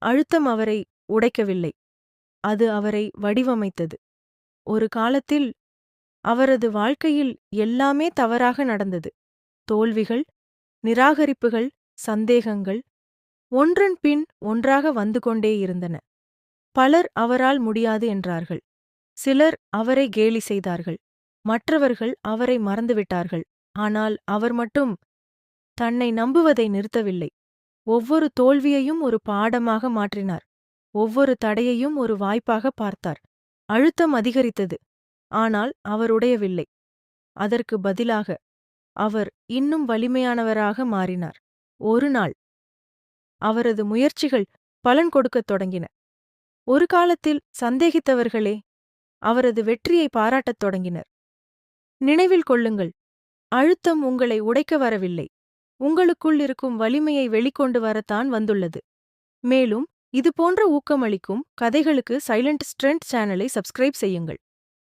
அழுத்தம் அவரை உடைக்கவில்லை, அது அவரை வடிவமைத்தது. ஒரு காலத்தில் அவரது வாழ்க்கையில் எல்லாமே தவறாக நடந்தது. தோல்விகள், நிராகரிப்புகள், சந்தேகங்கள் ஒன்றன் பின் ஒன்றாக வந்து கொண்டே இருந்தன. பலர் அவரால் முடியாது என்றார்கள். சிலர் அவரை கேலி செய்தார்கள். மற்றவர்கள் அவரை மறந்துவிட்டார்கள். ஆனால் அவர் மட்டும் தன்னை நம்புவதை நிறுத்தவில்லை. ஒவ்வொரு தோல்வியையும் ஒரு பாடமாக மாற்றினார். ஒவ்வொரு தடையையும் ஒரு வாய்ப்பாக பார்த்தார். அழுத்தம் அதிகரித்தது, ஆனால் அவர் உடையவில்லை. அதற்கு பதிலாக அவர் இன்னும் வலிமையானவராக மாறினார். ஒரு நாள் அவரது முயற்சிகள் பலன் கொடுக்கத் தொடங்கின. ஒரு காலத்தில் சந்தேகித்தவர்களே அவரது வெற்றியை பாராட்டத் தொடங்கினர். நினைவில் கொள்ளுங்கள், அழுத்தம் உங்களை உடைக்க வரவில்லை, உங்களுக்குள் இருக்கும் வலிமையை வெளிக்கொண்டு வரத்தான் வந்துள்ளது. மேலும் இதுபோன்ற ஊக்கமளிக்கும் கதைகளுக்கு சைலண்ட் ஸ்ட்ரென்த் சேனலை சப்ஸ்கிரைப் செய்யுங்கள்.